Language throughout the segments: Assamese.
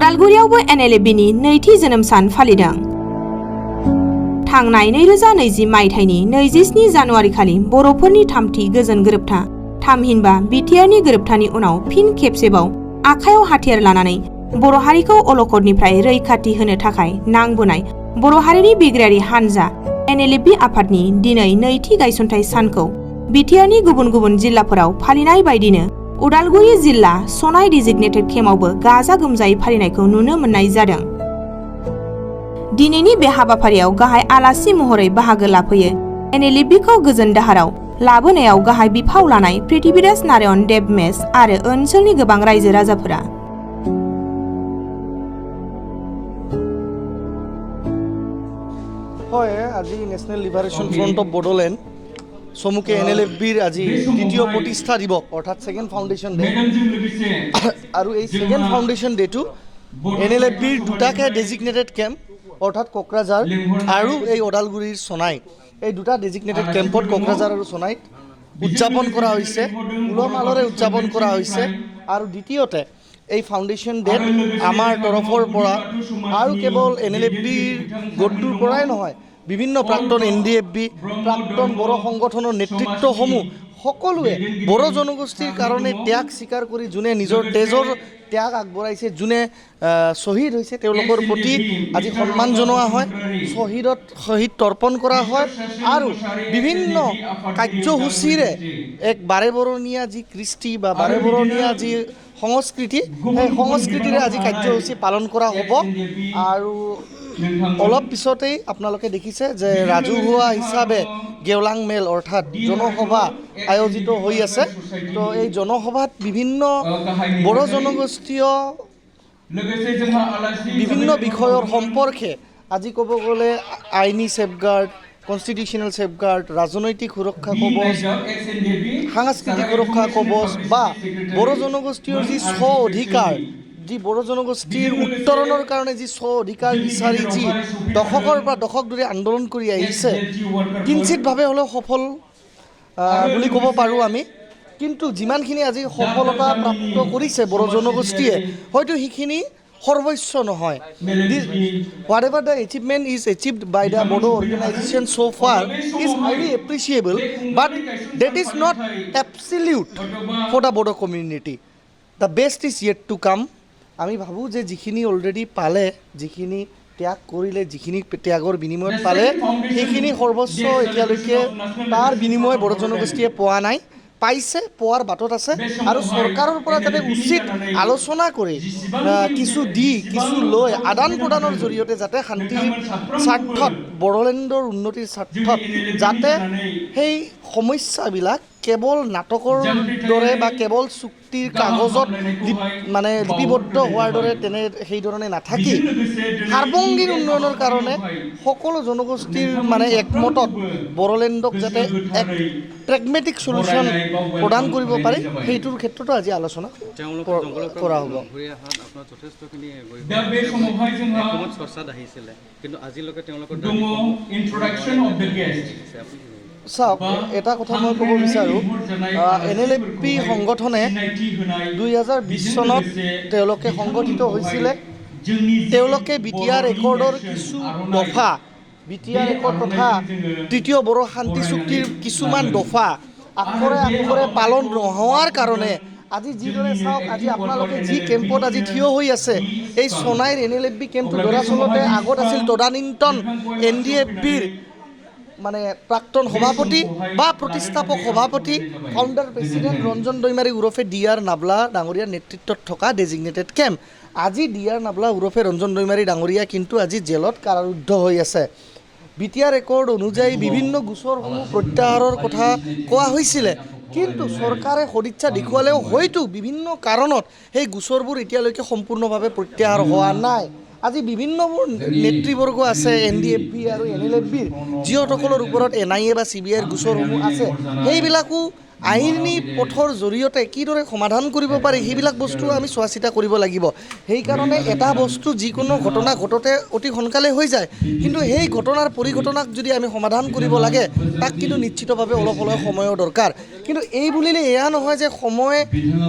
उदालगुरियावबो NLFBनि नैथि जोनोम सान फालिदों। थांनाय 2020 मायथाइनि 27 जानुवारि खालि बर'फोरनि थामथि गोजोन गोरोबथा थामहिनबा बिटिआरनि गोरोबथानि उनाव फिन खेबसेबाव आखायाव हाथियार लानानै बर' हारिखौ अलखदनिफ्राय रैखाथि होनो थाखाय नांबोनाय बर' हारिनि बिग्रायारि हानजा NLFB आफादनि दिनै नैथि गायसनथाइ सानखौ बिटिआरनि गुबुन गुबुन जिल्लाफोराव फालिनाय बायदिनो उदालगुरि जिल्ला सनाय डिजिगनेटेड केम्पआवबो गाजा गोमजायै फालिनायखौ नुनो मोननाय जादों। दिनैनि बे हाबाफारियाव गाहाय आलासि महरै बाहागो लाफैयो NLFBखौ गोजोन दाहाराव लाबोनायाव गाहाय बिफाव लानाय पृथ्वीराज नारायण देब मेस आरो ओनसोलनि गोबां रायजो राजाफोरा। হয়, আজি national liberation front of Bodoland চমুকে NLFBৰ আজি দ্বিতীয় প্ৰতিষ্ঠা দিৱস অৰ্থাৎ ছেকেণ্ড ফাউণ্ডেশ্যন ডে আৰু এই ছেকেণ্ড ফাউণ্ডেশ্যন ডেটো NLFBৰ দুটাকৈ ডেজিগনেটেড কেম্প অৰ্থাৎ কোকৰাঝাৰ আৰু এই ওদালগুৰিৰ সোনাই এই দুটা ডেজিগনেটেড কেম্পত কোকৰাঝাৰ আৰু সোনাইত উদযাপন কৰা হৈছে, উলহ মালহেৰে উদযাপন কৰা হৈছে। আৰু দ্বিতীয়তে এই ফাউণ্ডেশ্যন ডেট আমাৰ তৰফৰ পৰা আৰু কেৱল NLFBৰ গোটটোৰ পৰাই নহয়, বিভিন্ন প্ৰাক্তন NDFB প্ৰাক্তন বড়ো সংগঠনৰ নেতৃত্বসমূহ সকলোৱে বড়ো জনগোষ্ঠীৰ কাৰণে ত্যাগ স্বীকাৰ কৰি যোনে নিজৰ তেজৰ ত্যাগ আগবঢ়াইছে, যোনে শ্বহীদ হৈছে তেওঁলোকৰ প্ৰতি আজি সন্মান জনোৱা হয়, শ্বহীদ তৰ্পণ কৰা হয় আৰু বিভিন্ন কাৰ্যসূচীৰে এক বাৰেবৰণীয়া যি কৃষ্টি বা বাৰেবৰণীয়া যি সংস্কৃতি, সেই সংস্কৃতিৰে আজি কাৰ্যসূচী পালন কৰা হ'ব। আৰু অলপ পিছতেই আপোনালোকে দেখিছে যে ৰাজহুৱা হিচাপে গেওলাং মেল অৰ্থাৎ জনসভা আয়োজিত হৈ আছে। তো এই জনসভাত বিভিন্ন বড়ো জনগোষ্ঠীয় বিভিন্ন বিষয়ৰ সম্পৰ্কে আজি ক'ব গ'লে আইনী ছেফগাৰ্ড, কনষ্টিটিউশ্যনেল ছেফগাৰ্ড, ৰাজনৈতিক সুৰক্ষা কৱচ, সাংস্কৃতিক সুৰক্ষা কৱচ বা বড়ো জনগোষ্ঠীৰ যি স্ব অধিকাৰ, যি বড়ো জনগোষ্ঠীৰ উত্তৰণৰ কাৰণে যি স্ব অধিকাৰ বিচাৰি যি দশকৰ পৰা দশক ধৰি আন্দোলন কৰি আহিছে, কিঞ্চিতভাৱে হ'লেও সফল বুলি ক'ব পাৰোঁ আমি। কিন্তু যিমানখিনি আজি সফলতা প্ৰাপ্ত কৰিছে বড়ো জনগোষ্ঠীয়ে, হয়তো সেইখিনি সৰ্বোচ্চ নহয়। Whatever the achievement is achieved by the Bodo organisation so' far is highly appreciable, but that is not absolute for the Bodo community. The best is yet to come. আমি ভাবোঁ যে যিখিনি অলৰেডি পালে, যিখিনি ত্যাগ কৰিলে, যিখিনি ত্যাগৰ বিনিময়ত পালে, সেইখিনি সৰ্বোচ্চ এতিয়ালৈকে তাৰ বিনিময় বড়ো জনগোষ্ঠীয়ে পোৱা নাই, পাইছে, পোৱাৰ বাটত আছে। আৰু চৰকাৰৰ পৰা যাতে উচিত আলোচনা কৰি কিছু দি কিছু লৈ আদান প্ৰদানৰ জৰিয়তে যাতে শান্তিৰ স্বাৰ্থত, বড়োলেণ্ডৰ উন্নতিৰ স্বাৰ্থত যাতে সেই সমস্যাবিলাক কেৱল নাটকৰ দৰে বা কেৱল চুক্তিৰ কাগজত মানে লিপিবদ্ধ হোৱাৰ দৰে সেইধৰণে নাথাকি সাৰ্বংগীন উন্নয়নৰ কাৰণে সকলো জনগোষ্ঠীৰ মানে একমতত বড়োলেণ্ডক যাতে এক প্ৰেগমেটিক চলিউশ্যন প্ৰদান কৰিব পাৰি, সেইটোৰ ক্ষেত্ৰতো আজি আলোচনা কৰা হ'ব। চাওক, এটা কথা মই ক'ব বিচাৰোঁ, NLFB সংগঠনে 2020 চনত তেওঁলোকে সংগঠিত হৈছিলে। তেওঁলোকে বিটিআৰ একৰ্ডৰ কিছু দফা, বিটিআৰ একৰ্ড তথা তৃতীয় বড়ো শান্তি চুক্তিৰ কিছুমান দফা আখৰে আখৰে পালন নোহোৱাৰ কাৰণে আজি যিদৰে চাওক, আজি আপোনালোকে যি কেম্পত আজি থিয় হৈ আছে, এই সোনাইৰ NLFB কেম্পটো দৰাচলতে আগত আছিল তদানীন্তন NDFBৰ মানে প্ৰাক্তন সভাপতি বা প্ৰতিষ্ঠাপক সভাপতি ফাউণ্ডাৰ প্ৰেছিডেণ্ট ৰঞ্জন দৈমাৰী ওৰফে DR নাবলা ডাঙৰীয়াৰ নেতৃত্বত থকা ডেজিগনেটেড কেম্প। আজি DR নাবলা ওৰফে ৰঞ্জন দৈমাৰী ডাঙৰীয়া কিন্তু আজি জেলত কাৰাৰুদ্ধ হৈ আছে। বিটিআৰ একৰ্ড অনুযায়ী বিভিন্ন গোচৰসমূহ প্ৰত্যাহাৰৰ কথা কোৱা হৈছিলে, কিন্তু চৰকাৰে সদিচ্ছা দেখুৱালেও হয়তো বিভিন্ন কাৰণত সেই গোচৰবোৰ এতিয়ালৈকে সম্পূৰ্ণভাৱে প্ৰত্যাহাৰ হোৱা নাই। আজি বিভিন্নবোৰ নেতৃবৰ্গ আছে NDFB আৰু NLFBৰ, যিসকলৰ ওপৰত NIA বা CBIৰ গোচৰসমূহ আছে, সেইবিলাকো আইনী পথৰ জৰিয়তে কিদৰে সমাধান কৰিব পাৰি সেইবিলাক বস্তু আমি চোৱা চিতা কৰিব লাগিব। সেইকাৰণে এটা বস্তু যিকোনো ঘটনা ঘটতে অতি সোনকালে হৈ যায়, কিন্তু সেই ঘটনাৰ পৰিঘটনাক যদি আমি সমাধান কৰিব লাগে তাক কিন্তু নিশ্চিতভাৱে অলপ অলপ সময়ৰ দৰকাৰ। কিন্তু এই বুলিলে এয়া নহয় যে সময়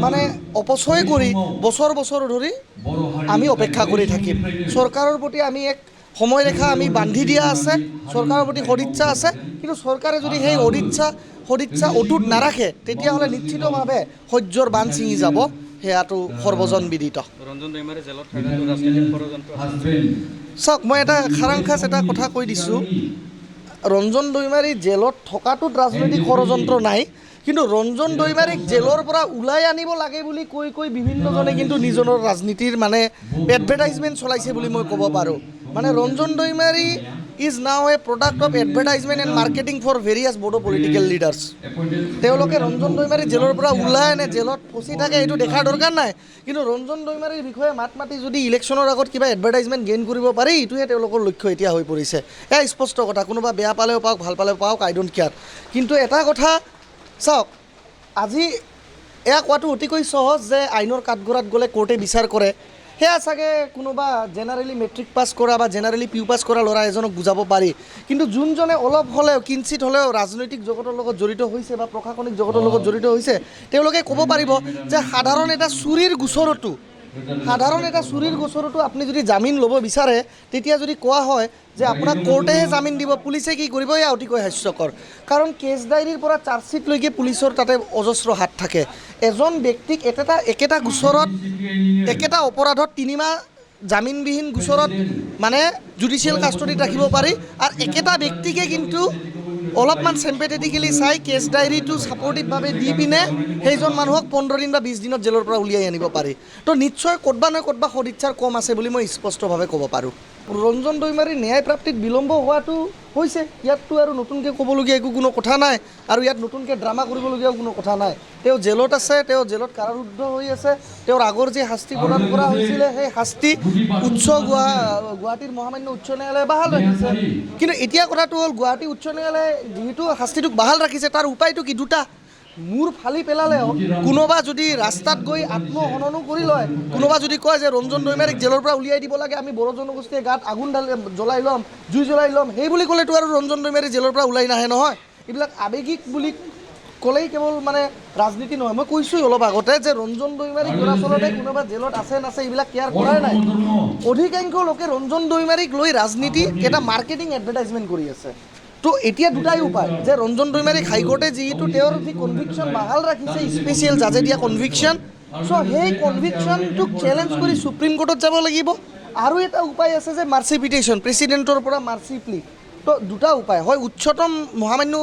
মানে অপচয় কৰি বছৰ বছৰ ধৰি আমি অপেক্ষা কৰি থাকিম। চৰকাৰৰ প্ৰতি আমি এক সময়ৰেখা আমি বান্ধি দিয়া আছে, চৰকাৰৰ প্ৰতি সদিচ্ছা আছে, কিন্তু চৰকাৰে যদি সেই সদিচ্ছা অটুট নাৰাখে তেতিয়াহ'লে নিশ্চিতভাৱে সহ্যৰ বান্ধ ছিঙি যাব, সেয়াটো সৰ্বজনবিদিত। চাওক, মই এটা খাৰাংখাছ এটা কথা কৈ দিছোঁ, ৰঞ্জন দৈমাৰী জেলত থকাটোত ৰাজনৈতিক ষড়যন্ত্ৰ নাই, কিন্তু ৰঞ্জন দৈমাৰীক জেলৰ পৰা ওলাই আনিব লাগে বুলি কৈ বিভিন্নজনে কিন্তু নিজৰ ৰাজনীতিৰ মানে এডভাৰটাইজমেণ্ট চলাইছে বুলি মই ক'ব পাৰোঁ। মানে Ranjan Daimary is now a product of advertisement and marketing for various Bodo political leaders. তেওঁলোকে ৰঞ্জন দৈমাৰী জেলৰ পৰা ওলাই আনে, জেলত ফচি থাকে, এইটো দেখাৰ দৰকাৰ নাই, কিন্তু ৰঞ্জন দৈমাৰীৰ বিষয়ে মাত মাতি যদি ইলেকশ্যনৰ আগত কিবা এডভাৰটাইজমেণ্ট গেইন কৰিব পাৰি, এইটোহে তেওঁলোকৰ লক্ষ্য এতিয়া হৈ পৰিছে। এয়া স্পষ্ট কথা, কোনোবা বেয়া পালেও পাওক, ভাল পালেও পাওক, আই ডোণ্ট কেয়াৰ। কিন্তু এটা কথা চাওক, আজি এয়া কোৱাটো অতিকৈ সহজ যে আইনৰ কাঠগড়াত গ'লে কোৰ্টে বিচাৰ কৰে, সেয়া চাগে কোনোবা জেনাৰেলি মেট্ৰিক পাছ কৰা বা জেনাৰেলি পিউ পাছ কৰা ল'ৰা এজনক বুজাব পাৰি। কিন্তু যোনজনে অলপ হ'লেও কিঞ্চিত হ'লেও ৰাজনৈতিক জগতৰ লগত জড়িত হৈছে বা প্ৰশাসনিক জগতৰ লগত জড়িত হৈছে, তেওঁলোকে ক'ব পাৰিব যে সাধাৰণ এটা চুৰিৰ গোচৰতো আপুনি যদি জামিন ল'ব বিচাৰে, তেতিয়া যদি কোৱা হয় যে আপোনাক কোৰ্টেহে জামিন দিব, পুলিচে কি কৰিব, এয়া অতিকৈ হাস্যকৰ। কাৰণ কেছ ডায়েৰীৰ পৰা চাৰ্জশ্বিটলৈকে পুলিচৰ তাতে অজস্ৰ হাত থাকে। এজন ব্যক্তিক একেটা গোচৰত, একেটা অপৰাধত 3 মাহ জামিনবিহীন গোচৰত মানে জুডিচিয়েল কাষ্টডিত ৰাখিব পাৰি, আৰু একেটা ব্যক্তিকে কিন্তু অলপমান চেম্পেথেটিকেলি চাই কেছ ডায়েৰীটো ছাপৰ্টিভভাৱে দি পিনে সেইজন মানুহক 15 দিন বা 20 দিনত জেলৰ পৰা উলিয়াই আনিব পাৰি। তো নিশ্চয় ক'তবা নহয় ক'তবা সদিচ্ছাৰ কম আছে বুলি মই স্পষ্টভাৱে ক'ব পাৰোঁ। ৰঞ্জন দৈমাৰীৰ ন্যায় প্ৰাপ্তিত বিলম্ব হোৱাটো হৈছে, ইয়াততো আৰু নতুনকৈ ক'বলগীয়া একো কোনো কথা নাই, আৰু ইয়াত নতুনকৈ ড্ৰামা কৰিবলগীয়াও কোনো কথা নাই। তেওঁ জেলত আছে, তেওঁ জেলত কাৰাৰুদ্ধ হৈ আছে, তেওঁৰ আগৰ যি শাস্তি প্ৰদান কৰা হৈছিলে সেই শাস্তি গুৱাহাটীৰ মহামান্য উচ্চ ন্যায়ালয়ে বাহাল ৰাখিছে। কিন্তু এতিয়া কথাটো হ'ল, গুৱাহাটী উচ্চ ন্যায়ালয়ে যিহেতু শাস্তিটোক বাহাল ৰাখিছে, তাৰ উপায়টো কি? দুটা। মূৰ ফালি পেলালেও কোনোবা যদি ৰাস্তাত গৈ আত্মহননো কৰি লয়, কোনোবা যদি কয় যে ৰঞ্জন দৈমাৰীক জেলৰ পৰা উলিয়াই দিব লাগে, আমি বড়ো জনগোষ্ঠীয়ে গাত আগুন জুই জ্বলাই ল'ম, সেই বুলি ক'লেতো আৰু ৰঞ্জন দৈমাৰী জেলৰ পৰা ওলাই নাহে নহয়। এইবিলাক আৱেগিক বুলি ক'লেই কেৱল মানে ৰাজনীতি নহয়। মই কৈছোঁ অলপ আগতে যে ৰঞ্জন দৈমাৰীক দৰাচলতে কোনোবা জেলত আছে নাছে এইবিলাক কেয়াৰ কৰাই নাই। অধিকাংশ লোকে ৰঞ্জন দৈমাৰীক লৈ ৰাজনীতি এটা মাৰ্কেটিং এডভাৰটাইজমেণ্ট কৰি আছে। তো এতিয়া দুটাই উপায়, যে ৰঞ্জন দৈমাৰীক হাইকোৰ্টে যিহেতু তেওঁৰ যি কনভিকশ্যন বাহাল ৰাখিছে, স্পেচিয়েল জাজে দিয়া কনভিকশ্যন, চ' সেই কনভিকশ্যনটোক চেলেঞ্জ কৰি সুপ্ৰিম কোৰ্টত যাব লাগিব। আৰু এটা উপায় আছে যে মাৰ্চি পিটিশ্যন, প্ৰেচিডেণ্টৰ পৰা মাৰ্চি প্লি। তো দুটা উপায়, হয় উচ্চতম মহামান্য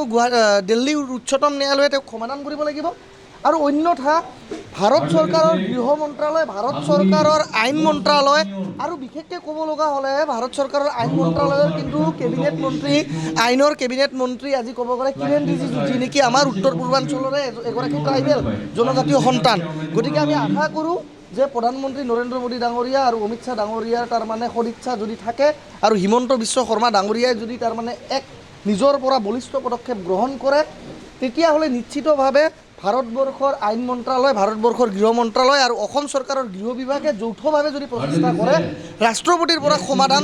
দিল্লীৰ উচ্চতম ন্যায়ালয়ে তেওঁক সমাধান কৰিব লাগিব, আৰু অন্যথা ভাৰত চৰকাৰৰ গৃহ মন্ত্ৰালয়, ভাৰত চৰকাৰৰ আইন মন্ত্ৰালয়, আৰু বিশেষকৈ ক'ব লগা হ'লে ভাৰত চৰকাৰৰ আইন মন্ত্ৰালয়ৰ কিন্তু আইনৰ কেবিনেট মন্ত্ৰী আজি ক'ব গ'লে কিৰেণ ৰিজিজু, যি নেকি আমাৰ উত্তৰ পূৰ্বাঞ্চলৰে এগৰাকী ট্ৰাইবেল জনজাতীয় সন্তান। গতিকে আমি আশা কৰোঁ যে প্ৰধানমন্ত্ৰী নৰেন্দ্ৰ মোদী ডাঙৰীয়া আৰু অমিত শ্বাহ ডাঙৰীয়াৰ তাৰমানে সদিচ্ছা যদি থাকে, আৰু হিমন্ত বিশ্ব শৰ্মা ডাঙৰীয়াই যদি তাৰমানে এক নিজৰ পৰা বলিষ্ঠ পদক্ষেপ গ্ৰহণ কৰে, তেতিয়াহ'লে নিশ্চিতভাৱে ভাৰতবৰ্ষৰ আইন মন্ত্ৰালয়, ভাৰতবৰ্ষৰ গৃহ মন্ত্ৰালয় আৰু অসম চৰকাৰৰ গৃহ বিভাগে যৌথভাৱে যদি প্ৰচেষ্টা কৰে, ৰাষ্ট্ৰপতিৰ পৰা সমাধান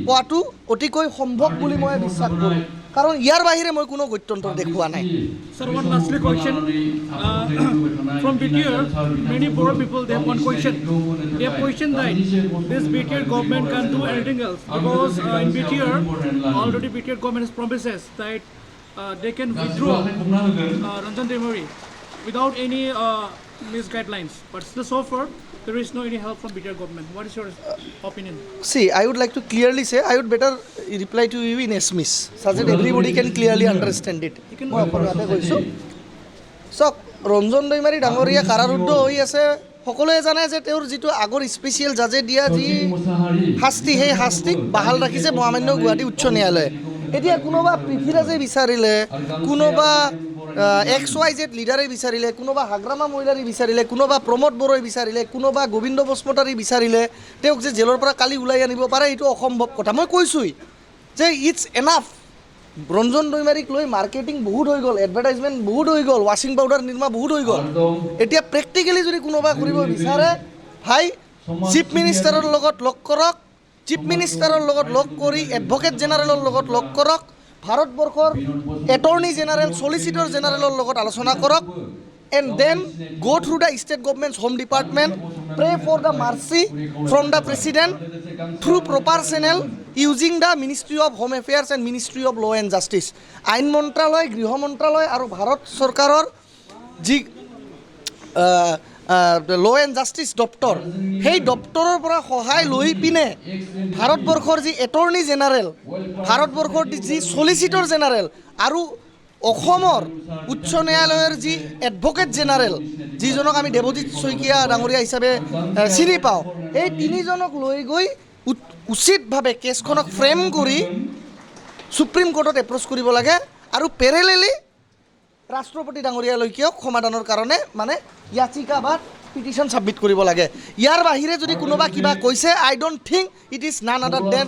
পোৱাটো অতিকৈ সম্ভৱ বুলি মই বিশ্বাস কৰোঁ। কাৰণ ইয়াৰ বাহিৰে মই কোনো গত্যন্তৰ দেখুওৱা নাই। Sir, one lastly question. From BTR, many Boro people, they have one question. They have questioned that this BTR government can do anything else, because in BTR, already BTR government has promises that they can withdraw Ranjan Demarie without any misguidelines. But still so far, there is no any help from BTR government. What is your opinion? See, I would like to clearly say, I would better reply to you in Assamese, such that everybody can clearly understand it. মই অসমীয়াতে কৈছোঁ। চাওক, ৰঞ্জন দৈমাৰী ডাঙৰীয়া কাৰাৰুদ্ধ হৈ আছে। সকলোৱে জানে যে তেওঁৰ যিটো আগৰ স্পেচিয়েল জাজে দিয়া যি শাস্তি, সেই শাস্তিক বাহাল ৰাখিছে মহামান্য গুৱাহাটী উচ্চ ন্যায়ালয়ে। এতিয়া কোনোবা পৃথ্বীৰাজে বিচাৰিলে, কোনোবা XYZ লিডাৰে বিচাৰিলে, কোনোবা হাগ্ৰামা মহিলাৰে বিচাৰিলে, কোনোবা প্ৰমোদ বড়োই বিচাৰিলে, কোনোবা গোবিন্দ বসুমতাৰী বিচাৰিলে তেওঁক যে জেলৰ পৰা কালি ওলাই আনিব পাৰে, এইটো অসম্ভৱ কথা। মই কৈছোঁই যে ইটছ এনাফ ৰঞ্জন দৈমাৰীক লৈ মাৰ্কেটিং বহুত হৈ গ'ল, এডভাৰটাইজমেণ্ট বহুত হৈ গ'ল, ৱাশ্বিং পাউডাৰ নিৰ্মা বহুত হৈ গ'ল। এতিয়া প্ৰেক্টিকেলি যদি কোনোবা কৰিব বিচাৰে, ভাই চিফ মিনিষ্টাৰৰ লগত লগ কৰক, চিফ মিনিষ্টাৰৰ লগত লগ কৰি এডভকেট জেনেৰেলৰ লগত লগ কৰক, ভাৰতবৰ্ষৰ এটৰ্নি জেনেৰেল, চলিচিটৰ জেনেৰেলৰ লগত আলোচনা কৰক, and then go through the state government's home department, pray for the mercy from the president through proper channel using the Ministry of Home Affairs and Ministry of Law and Justice. আইন মন্ত্ৰালয়, গৃহ মন্ত্ৰালয় আৰু ভাৰত চৰকাৰৰ যি ল' এণ্ড জাষ্টিছ দপ্তৰ, সেই দপ্তৰৰ পৰা সহায় লৈ পিনে ভাৰতবৰ্ষৰ যি এটৰ্নি জেনেৰেল, ভাৰতবৰ্ষৰ যি চলিচিটৰ জেনেৰেল আৰু অসমৰ উচ্চ ন্যায়ালয়ৰ যি এডভকেট জেনেৰেল, যিজনক আমি দেৱজিৎ শইকীয়া ডাঙৰীয়া হিচাপে চিনি পাওঁ, এই তিনিজনক লৈ গৈ উচিতভাৱে কেছখনক ফ্ৰেম কৰি সুপ্ৰিম কোৰ্টত এপ্ৰ'চ কৰিব লাগে আৰু পেৰেলেলি ৰাষ্ট্ৰপতি ডাঙৰীয়ালৈকেও সমাধানৰ কাৰণে মানে ইয়াচিকা বা পিটিশ্যন ছাবমিট কৰিব লাগে। ইয়াৰ বাহিৰে যদি কোনোবা কিবা কৈছে, I don't think it is none other than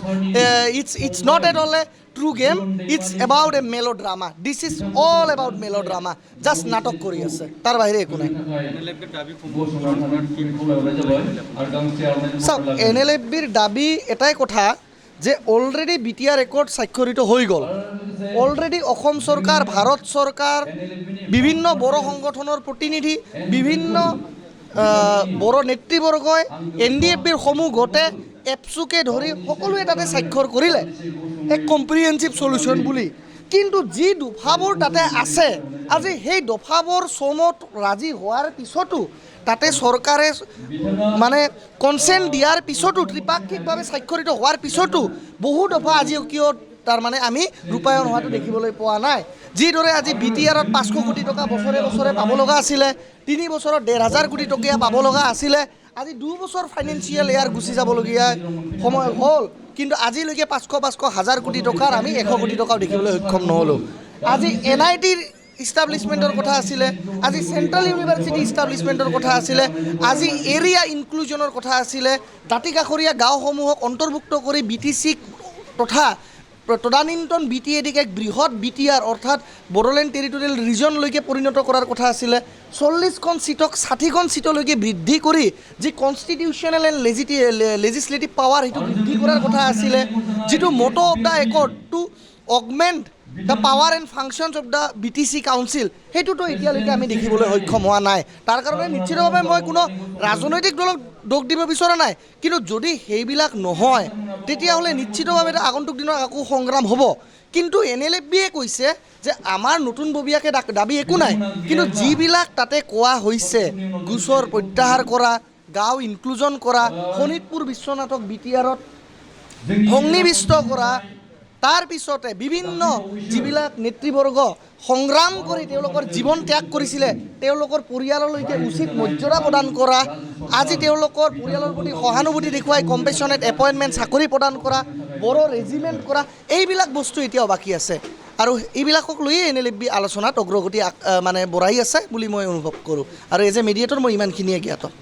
it's not at all a true game, it's about a melodrama, this is all about melodrama, just নাটক কৰি আছে, তাৰ বাহিৰে একো নাই। চাওক, NLFBৰ দাবী এটাই কথা যে অলৰেডি BTR ৰেকৰ্ড স্বাক্ষৰিত হৈ গ'ল, অলৰেডি অসম চৰকাৰ, ভাৰত চৰকাৰ, বিভিন্ন বড়ো সংগঠনৰ প্ৰতিনিধি, বিভিন্ন বড়ো নেতৃবৰ্গই NDFBৰ সমূহ গোটে এপচুকে ধৰি সকলোৱে তাতে স্বাক্ষৰ কৰিলে এক কম্প্ৰিহেনচিভ চলিউশ্যন বুলি। কিন্তু যি দফাবোৰ তাতে আছে, আজি সেই দফাবোৰ চমত ৰাজি হোৱাৰ পিছতো, তাতে চৰকাৰে মানে কনচেণ্ট দিয়াৰ পিছতো, ত্ৰিপাক্ষিকভাৱে স্বাক্ষৰিত হোৱাৰ পিছতো বহু দফা আজি কিয় তাৰমানে আমি ৰূপায়ণ হোৱাটো দেখিবলৈ পোৱা নাই। যিদৰে আজি BTRত 500 কোটি টকা বছৰে বছৰে পাব লগা আছিলে, 3 বছৰত 1,500 কোটি টকীয়া পাব লগা আছিলে, আজি 2 বছৰ ফাইনেন্সিয়েল ইয়াৰ গুচি যাবলগীয়া সময় হ'ল, কিন্তু আজিলৈকে 500,000 কোটি টকাৰ আমি 100 কোটি টকাও দেখিবলৈ সক্ষম নহ'লোঁ। আজি NITৰ ইষ্টাব্লিছমেণ্টৰ কথা আছিলে, আজি চেণ্ট্ৰেল ইউনিভাৰ্চিটি ইষ্টাব্লিছমেণ্টৰ কথা আছিলে, আজি এৰিয়া ইনক্লুজনৰ কথা আছিলে, দাঁতিকাষৰীয়া গাঁওসমূহক অন্তৰ্ভুক্ত কৰি BTC তথা তদানীন্তন BTADক এক বৃহৎ BTR অৰ্থাৎ বড়োলেণ্ড টেৰিটৰিয়েল ৰিজনলৈকে পৰিণত কৰাৰ কথা আছিলে, 40খন চিটক 60খন চিটলৈকে বৃদ্ধি কৰি যি কনষ্টিটিউশ্যনেল এণ্ড লেজিছলেটিভ পাৱাৰ সেইটো বৃদ্ধি কৰাৰ কথা আছিলে, যিটো motto of the accord to augment the power and functions of the BTC council, সেইটোতো এতিয়ালৈকে আমি দেখিবলৈ সক্ষম হোৱা নাই। তাৰ কাৰণে নিশ্চিতভাৱে মই কোনো ৰাজনৈতিক দলক দোষ দিব বিচৰা নাই, কিন্তু যদি সেইবিলাক নহয় তেতিয়াহ'লে নিশ্চিতভাৱে এটা আগন্তুক দিনৰ আকৌ সংগ্ৰাম হ'ব। কিন্তু NLFBয়ে কৈছে যে আমাৰ নতুনববীয়াকৈ দাবী একো নাই, কিন্তু যিবিলাক তাতে কোৱা হৈছে, গোচৰ প্ৰত্যাহাৰ কৰা, গাঁও ইনক্লুজন কৰা, শোণিতপুৰ বিশ্বনাথক BTRত সন্নিৱিষ্ট কৰা, তাৰ পিছতে বিভিন্ন যিবিলাক নেতৃবৰ্গ সংগ্ৰাম কৰি তেওঁলোকৰ জীৱন ত্যাগ কৰিছিলে, তেওঁলোকৰ পৰিয়াললৈকে উচিত মৰ্যাদা প্ৰদান কৰা, আজি তেওঁলোকৰ পৰিয়ালৰ প্ৰতি সহানুভূতি দেখুৱাই কম্পেশ্যনেট এপইণ্টমেণ্ট চাকৰি প্ৰদান কৰা, বড়ো ৰেজিমেণ্ট কৰা, এইবিলাক বস্তু এতিয়াও বাকী আছে আৰু এইবিলাকক লৈয়ে NLFB আলোচনাত অগ্ৰগতি মানে বঢ়াই আছে বুলি মই অনুভৱ কৰোঁ। আৰু এজ এ মেডিয়েটৰ মই ইমানখিনিয়ে জ্ঞাত।